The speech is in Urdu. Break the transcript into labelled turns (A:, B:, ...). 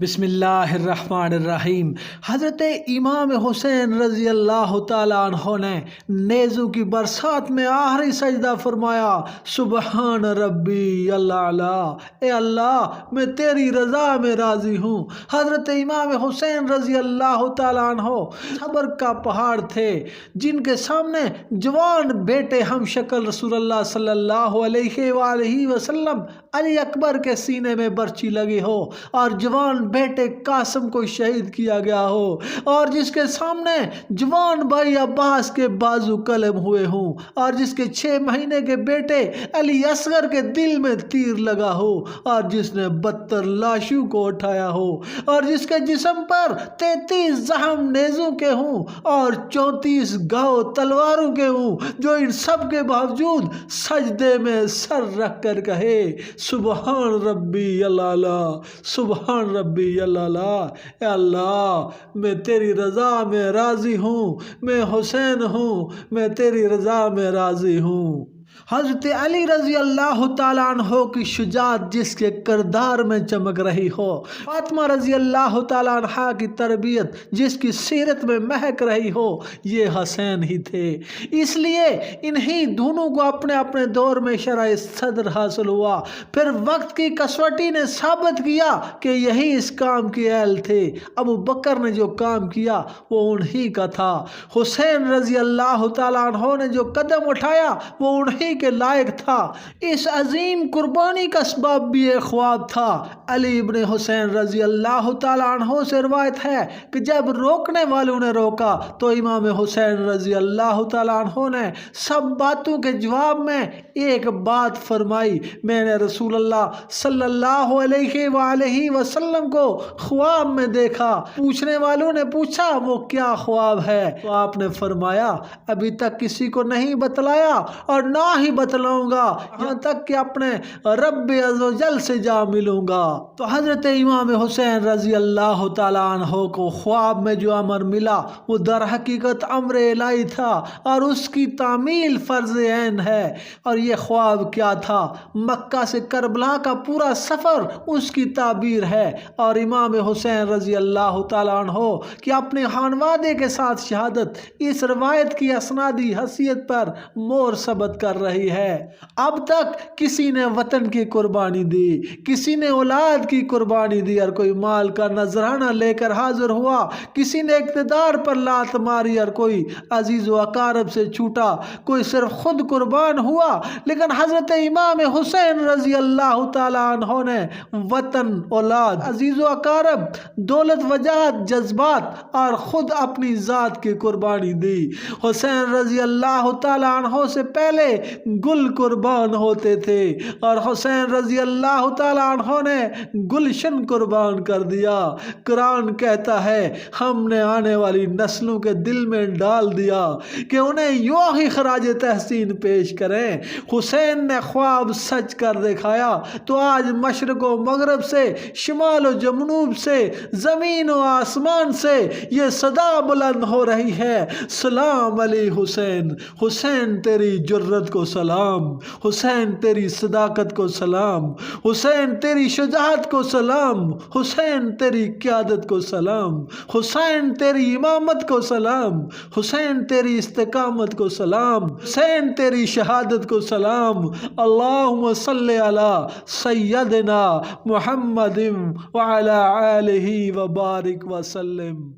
A: بسم اللہ الرحمن الرحیم۔ حضرت امام حسین رضی اللہ تعالیٰ عنہ نے نیزوں کی برسات میں آخری سجدہ فرمایا، سبحان ربی اللہ، اے اللہ میں تیری رضا میں راضی ہوں۔ حضرت امام حسین رضی اللہ تعالیٰ عنہ صبر کا پہاڑ تھے، جن کے سامنے جوان بیٹے ہم شکل رسول اللہ صلی اللہ علیہ وآلہ وسلم علی اکبر کے سینے میں برچی لگی ہو، اور جوان بیٹے قاسم کو شہید کیا گیا ہو، اور جس کے سامنے جوان بھائی عباس کے بازو قلم ہوئے ہوں، اور جس کے 6 مہینے کے بیٹے علی اصغر کے دل میں تیر لگا ہو، اور جس نے 72 لاشوں کو اٹھایا ہو، اور جس کے جسم پر 33 زخم نیزوں کے ہوں اور 34 گھاؤ تلواروں کے ہوں، جو ان سب کے باوجود سجدے میں سر رکھ کر کہے، سبحان ربی اللہ، سبحان ربی اللہ، اے اللہ میں تیری رضا میں راضی ہوں، میں حسین ہوں، میں تیری رضا میں راضی ہوں۔ حضرت علی رضی اللہ تعالیٰ عنہ کی شجاعت جس کے کردار میں چمک رہی ہو، فاطمہ رضی اللہ تعالیٰ عنہ کی تربیت جس کی سیرت میں مہک رہی ہو، یہ حسین ہی تھے۔ اس لیے انہی دونوں کو اپنے اپنے دور میں شرح صدر حاصل ہوا۔ پھر وقت کی کسوٹی نے ثابت کیا کہ یہی اس کام کے اہل تھے۔ ابو بکر نے جو کام کیا وہ انہی کا تھا۔ حسین رضی اللہ تعالیٰ عنہ نے جو قدم اٹھایا وہ انہی کے لائق تھا۔ اس عظیم قربانی کا سبب بھی ایک خواب تھا۔ علی ابن حسین رضی اللہ تعالیٰ عنہ سے روایت ہے کہ جب روکنے والوں نے روکا تو امام حسین رضی اللہ تعالیٰ عنہ نے سب باتوں کے جواب میں ایک بات فرمائی، میں نے رسول اللہ صلی اللہ علیہ وآلہ وسلم کو خواب میں دیکھا۔ پوچھنے والوں نے پوچھا وہ کیا خواب ہے؟ تو آپ نے فرمایا ابھی تک کسی کو نہیں بتلایا اور نہ ہی بتلاؤں گا، یہاں تک کہ اپنے رب عزوجل سے جا ملوں گا۔ تو حضرت امام حسین رضی اللہ تعالیٰ عنہ کو خواب میں جو امر ملا وہ در حقیقت امر الہی تھا، اور اس کی تعمیل فرض عین ہے۔ اور یہ خواب کیا تھا؟ مکہ سے کربلا کا پورا سفر اس کی تعبیر ہے، اور امام حسین رضی اللہ تعالیٰ عنہ کہ اپنے خانوادے کے ساتھ شہادت اس روایت کی اسنادی حیثیت پر مور ثبت کر رہی ہے۔ اب تک کسی نے وطن کی قربانی دی، کسی نے اولاد کی قربانی دی، اور کوئی مال کا نذرانہ لے کر حاضر ہوا، کسی نے اقتدار پر لات ماری اور کوئی عزیز و اقارب سے چھوٹا، کوئی صرف خود قربان ہوا، لیکن حضرت امام حسین رضی اللہ تعالیٰ عنہ نے وطن، اولاد، عزیز و اقارب، دولت وجاہت، جذبات اور خود اپنی ذات کی قربانی دی۔ حسین رضی اللہ تعالیٰ عنہ سے پہلے گل قربان ہوتے تھے، اور حسین رضی اللہ تعالیٰ عنہ نے گلشن قربان کر دیا۔ قرآن کہتا ہے ہم نے آنے والی نسلوں کے دل میں ڈال دیا کہ انہیں یوں ہی خراج تحسین پیش کریں۔ حسین نے خواب سچ کر دکھایا، تو آج مشرق و مغرب سے، شمال و جنوب سے، زمین و آسمان سے یہ صدا بلند ہو رہی ہے، سلام علی حسین، حسین تیری جرت کو سلام، حسین تیری صداقت کو سلام، حسین تیری شجاعت کو سلام، حسین تیری قیادت کو سلام، حسین تیری امامت کو سلام، حسین تیری استقامت کو سلام، حسین تیری شہادت کو سلام۔ اللہم صلی علی سیدنا محمد وعلی آلہ وبارک وسلم۔